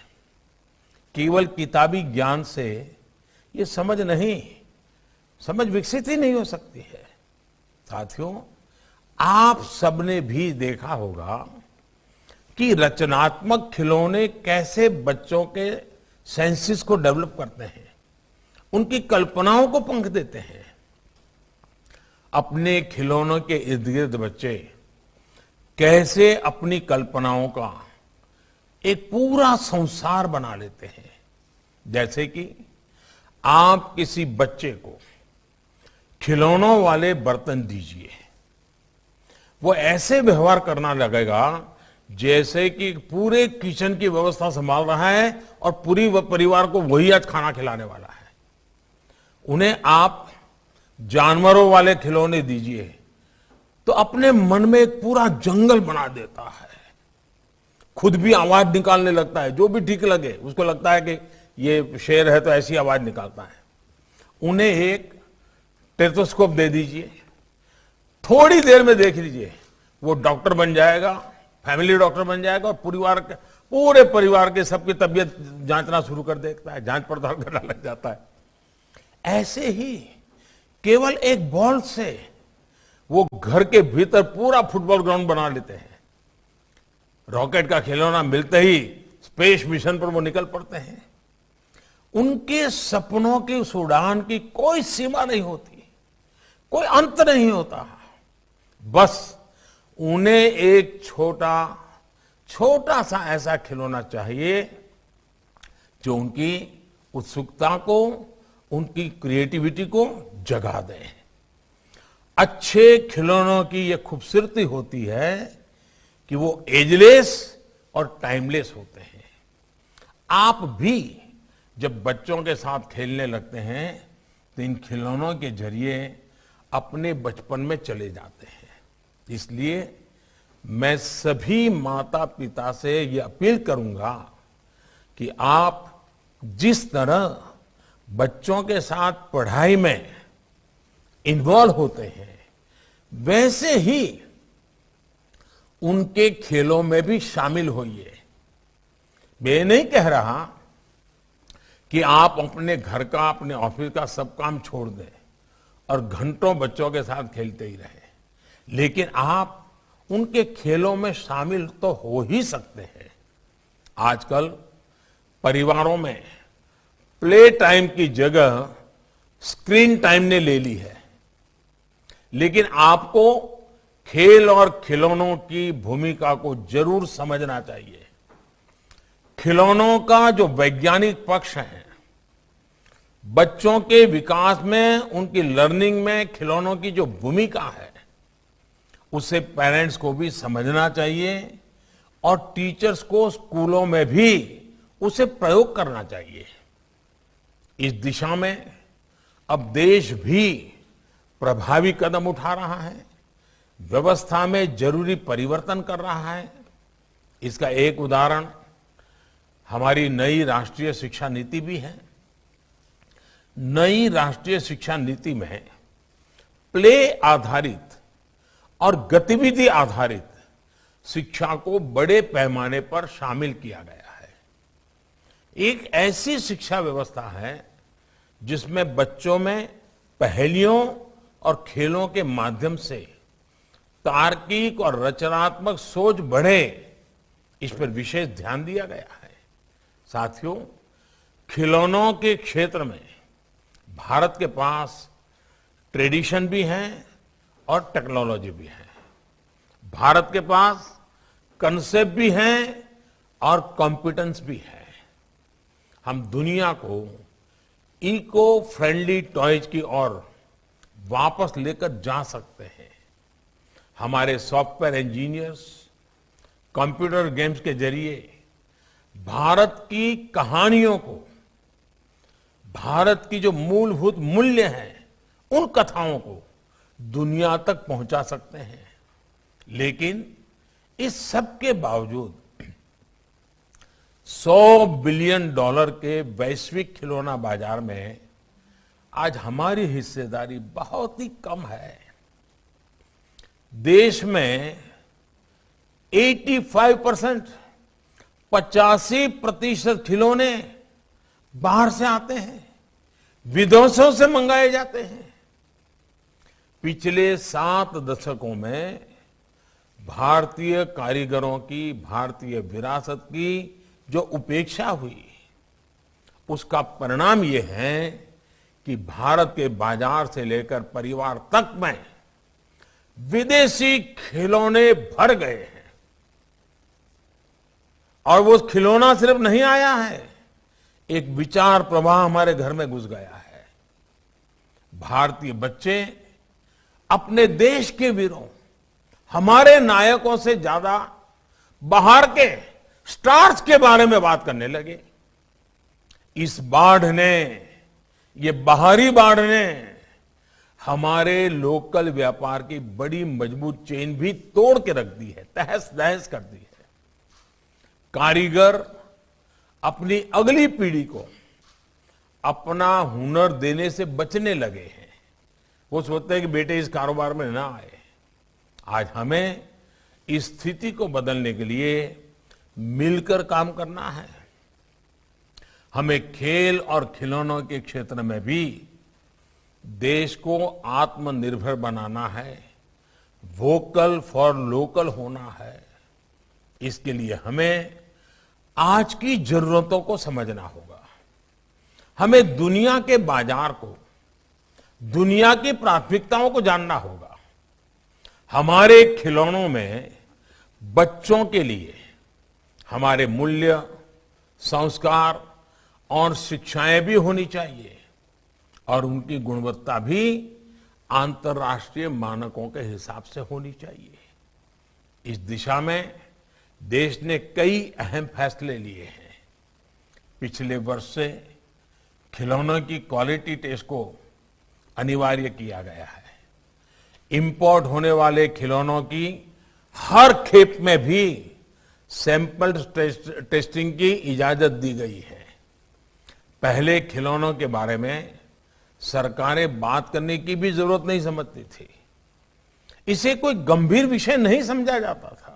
केवल किताबी ज्ञान से ये समझ विकसित ही नहीं हो सकती है। साथियों, आप सबने भी देखा होगा कि रचनात्मक खिलौने कैसे बच्चों के सेंसेस को डेवलप करते हैं, उनकी कल्पनाओं को पंख देते हैं। अपने खिलौनों के इर्द गिर्द बच्चे कैसे अपनी कल्पनाओं का एक पूरा संसार बना लेते हैं। जैसे कि आप किसी बच्चे को खिलौनों वाले बर्तन दीजिए, वो ऐसे व्यवहार करना लगेगा जैसे कि पूरे किचन की व्यवस्था संभाल रहा है और पूरी परिवार को वही आज खाना खिलाने वाला है। उन्हें आप जानवरों वाले खिलौने दीजिए तो अपने मन में एक पूरा जंगल बना देता है, खुद भी आवाज निकालने लगता है, जो भी ठीक लगे उसको लगता है कि ये शेर है तो ऐसी आवाज निकालता है। उन्हें एक टेथोस्कोप दे दीजिए, थोड़ी देर में देख लीजिए वो डॉक्टर बन जाएगा, फैमिली डॉक्टर बन जाएगा और पूरे परिवार के सबकी तबीयत जांचना शुरू कर देता है, जांच पड़ताल करना लग जाता है। ऐसे ही केवल एक बॉल से वो घर के भीतर पूरा फुटबॉल ग्राउंड बना लेते हैं। रॉकेट का खिलौना मिलते ही स्पेस मिशन पर वो निकल पड़ते हैं। उनके सपनों की उस उड़ान की कोई सीमा नहीं होती, कोई अंत नहीं होता। बस उन्हें एक छोटा सा ऐसा खिलौना चाहिए जो उनकी उत्सुकता को, उनकी क्रिएटिविटी को जगा दे। अच्छे खिलौनों की यह खूबसूरती होती है कि वो एजलेस और टाइमलेस होते हैं। आप भी जब बच्चों के साथ खेलने लगते हैं तो इन खिलौनों के जरिए अपने बचपन में चले जाते हैं। इसलिए मैं सभी माता पिता से ये अपील करूंगा कि आप जिस तरह बच्चों के साथ पढ़ाई में इन्वॉल्व होते हैं वैसे ही उनके खेलों में भी शामिल होइए। मैं नहीं कह रहा कि आप अपने घर का, अपने ऑफिस का सब काम छोड़ दें और घंटों बच्चों के साथ खेलते ही रहें, लेकिन आप उनके खेलों में शामिल तो हो ही सकते हैं। आजकल परिवारों में प्ले टाइम की जगह स्क्रीन टाइम ने ले ली है, लेकिन आपको खेल और खिलौनों की भूमिका को जरूर समझना चाहिए। खिलौनों का जो वैज्ञानिक पक्ष है, बच्चों के विकास में, उनकी लर्निंग में खिलौनों की जो भूमिका है, उसे पेरेंट्स को भी समझना चाहिए और टीचर्स को स्कूलों में भी उसे प्रयोग करना चाहिए। इस दिशा में अब देश भी प्रभावी कदम उठा रहा है, व्यवस्था में जरूरी परिवर्तन कर रहा है। इसका एक उदाहरण हमारी नई राष्ट्रीय शिक्षा नीति भी है। नई राष्ट्रीय शिक्षा नीति में प्ले आधारित और गतिविधि आधारित शिक्षा को बड़े पैमाने पर शामिल किया गया है। एक ऐसी शिक्षा व्यवस्था है जिसमें बच्चों में पहेलियों और खेलों के माध्यम से तार्किक और रचनात्मक सोच बढ़े, इस पर विशेष ध्यान दिया गया है। साथियों, खिलौनों के क्षेत्र में भारत के पास ट्रेडिशन भी है और टेक्नोलॉजी भी है। भारत के पास कंसेप्ट भी है और कॉम्पिटेंस भी है। हम दुनिया को इको फ्रेंडली टॉयज की ओर वापस लेकर जा सकते हैं। हमारे सॉफ्टवेयर इंजीनियर्स कंप्यूटर गेम्स के जरिए भारत की कहानियों को, भारत की जो मूलभूत मूल्य हैं, उन कथाओं को दुनिया तक पहुंचा सकते हैं। लेकिन इस सब के बावजूद $100 बिलियन के वैश्विक खिलौना बाजार में आज हमारी हिस्सेदारी बहुत ही कम है। देश में 85% 85% खिलौने बाहर से आते हैं, विदेशों से मंगाए जाते हैं। पिछले 7 दशकों में भारतीय कारीगरों की, भारतीय विरासत की जो उपेक्षा हुई, उसका परिणाम ये है कि भारत के बाजार से लेकर परिवार तक में विदेशी खिलौने भर गए हैं। और वो खिलौना सिर्फ नहीं आया है, एक विचार प्रवाह हमारे घर में घुस गया है। भारतीय बच्चे अपने देश के वीरों, हमारे नायकों से ज्यादा बाहर के स्टार्स के बारे में बात करने लगे। इस बाढ़ ने, ये बाहरी बाढ़ ने हमारे लोकल व्यापार की बड़ी मजबूत चेन भी तोड़ के रख दी है, तहस नहस कर दी है। कारीगर अपनी अगली पीढ़ी को अपना हुनर देने से बचने लगे हैं। वो सोचते हैं कि बेटे इस कारोबार में ना आए। आज हमें इस स्थिति को बदलने के लिए मिलकर काम करना है। हमें खेल और खिलौनों के क्षेत्र में भी देश को आत्मनिर्भर बनाना है, वोकल फॉर लोकल होना है। इसके लिए हमें आज की जरूरतों को समझना होगा। हमें दुनिया के बाजार को, दुनिया की प्राथमिकताओं को जानना होगा। हमारे खिलौनों में बच्चों के लिए हमारे मूल्य, संस्कार और शिक्षाएं भी होनी चाहिए और उनकी गुणवत्ता भी अंतर्राष्ट्रीय मानकों के हिसाब से होनी चाहिए। इस दिशा में देश ने कई अहम फैसले लिए हैं। पिछले वर्ष से खिलौनों की क्वालिटी टेस्ट को अनिवार्य किया गया है। इंपोर्ट होने वाले खिलौनों की हर खेप में भी सैंपल टेस्टिंग की इजाजत दी गई है। पहले खिलौनों के बारे में सरकारें बात करने की भी जरूरत नहीं समझती थी, इसे कोई गंभीर विषय नहीं समझा जाता था।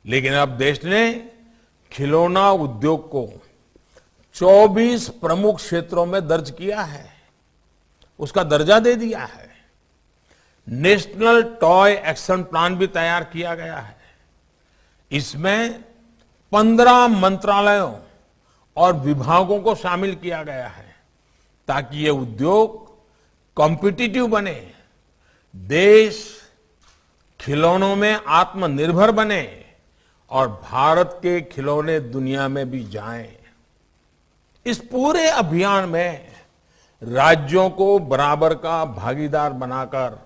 लेकिन अब देश ने खिलौना उद्योग को 24 प्रमुख क्षेत्रों में दर्ज किया है, उसका दर्जा दे दिया है। नेशनल टॉय एक्शन प्लान भी तैयार किया गया है। इसमें 15 मंत्रालयों और विभागों को शामिल किया गया है ताकि ये उद्योग कॉम्पिटिटिव बने, देश खिलौनों में आत्मनिर्भर बने और भारत के खिलौने दुनिया में भी जाएं। इस पूरे अभियान में राज्यों को बराबर का भागीदार बनाकर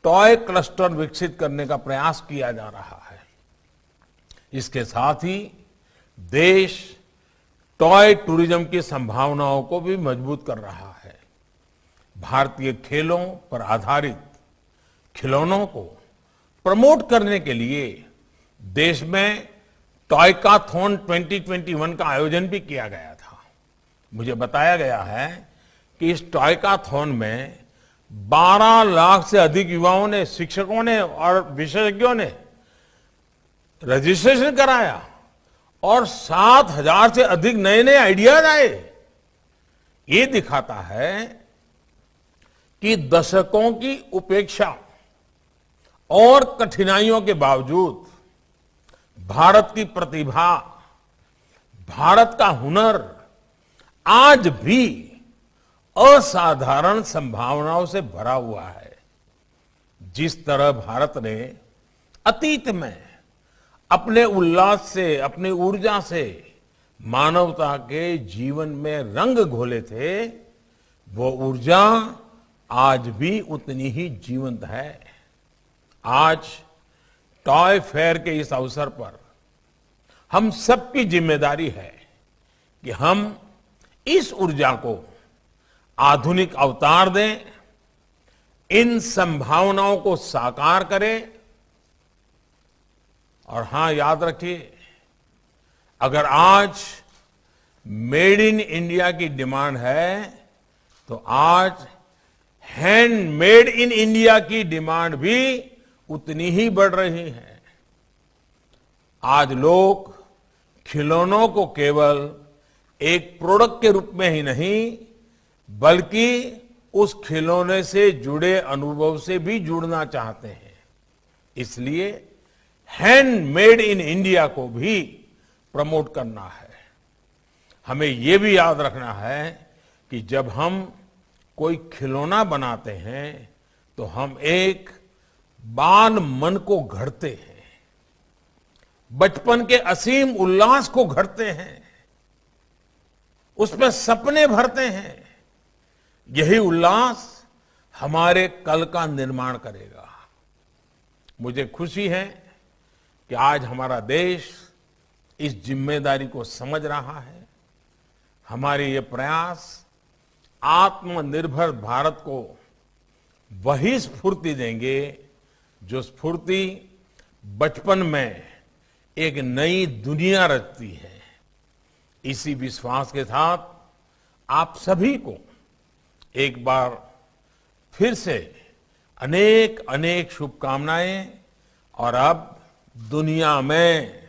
टॉय क्लस्टर विकसित करने का प्रयास किया जा रहा है। इसके साथ ही देश टॉय टूरिज्म की संभावनाओं को भी मजबूत कर रहा है। भारतीय खेलों पर आधारित खिलौनों को प्रमोट करने के लिए देश में टॉयकाथॉन 2021 का आयोजन भी किया गया था। मुझे बताया गया है कि इस टॉयकाथॉन में 12 लाख से अधिक युवाओं ने, शिक्षकों ने और विशेषज्ञों ने रजिस्ट्रेशन कराया और 7,000 से अधिक नए नए आइडियाज आए। ये दिखाता है कि दशकों की उपेक्षा और कठिनाइयों के बावजूद भारत की प्रतिभा, भारत का हुनर आज भी असाधारण संभावनाओं से भरा हुआ है। जिस तरह भारत ने अतीत में अपने उल्लास से, अपनी ऊर्जा से मानवता के जीवन में रंग घोले थे, वो ऊर्जा आज भी उतनी ही जीवंत है। आज टॉय फेयर के इस अवसर पर हम सबकी जिम्मेदारी है कि हम इस ऊर्जा को आधुनिक अवतार दें इन संभावनाओं को साकार करें। और हां, याद रखिए, अगर आज मेड इन इंडिया की डिमांड है तो आज हैंडमेड इन इंडिया की डिमांड भी उतनी ही बढ़ रही है। आज लोग खिलौनों को केवल एक प्रोडक्ट के रूप में ही नहीं, बल्कि उस खिलौने से जुड़े अनुभव से भी जुड़ना चाहते हैं। इसलिए हैंडमेड इन इंडिया को भी प्रमोट करना है। हमें यह भी याद रखना है कि जब हम कोई खिलौना बनाते हैं तो हम एक बाल मन को गढ़ते हैं, बचपन के असीम उल्लास को गढ़ते हैं, उसमें सपने भरते हैं। यही उल्लास हमारे कल का निर्माण करेगा। मुझे खुशी है कि आज हमारा देश इस जिम्मेदारी को समझ रहा है। हमारे ये प्रयास आत्मनिर्भर भारत को वही स्फूर्ति देंगे जो स्फूर्ति बचपन में एक नई दुनिया रचती है। इसी विश्वास के साथ आप सभी को एक बार फिर से अनेक अनेक शुभकामनाएं। और अब दुनिया में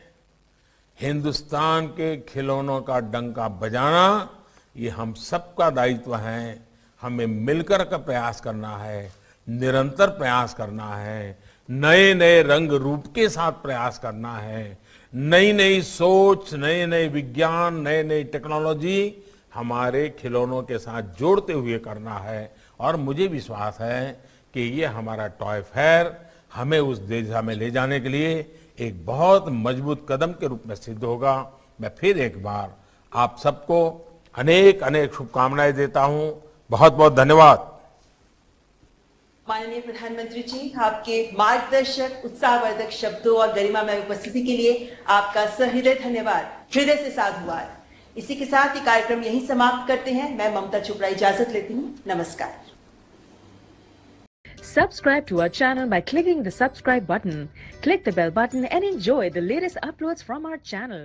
हिंदुस्तान के खिलौनों का डंका बजाना ये हम सबका दायित्व है। हमें मिलकर का प्रयास करना है, निरंतर प्रयास करना है, नए नए रंग रूप के साथ प्रयास करना है, नई नई सोच, नए नए विज्ञान, नए नई टेक्नोलॉजी हमारे खिलौनों के साथ जोड़ते हुए करना है। और मुझे विश्वास है कि ये हमारा टॉय फेयर हमें उस दिशा में ले जाने के लिए एक बहुत मजबूत कदम के रूप में सिद्ध होगा। मैं फिर एक बार आप सबको अनेक अनेक शुभकामनाएं देता हूं। बहुत बहुत धन्यवाद। माननीय प्रधानमंत्री जी, आपके मार्गदर्शक, उत्साहवर्धक शब्दों और गरिमामय उपस्थिति के लिए आपका सहृदय धन्यवाद, हृदय से साधुवाद। इसी के साथ ये कार्यक्रम यहीं समाप्त करते हैं। मैं ममता चोपड़ा इजाजत लेती हूँ। नमस्कार। Subscribe to our channel by clicking the subscribe button. Click the bell button and enjoy the latest uploads from our channel.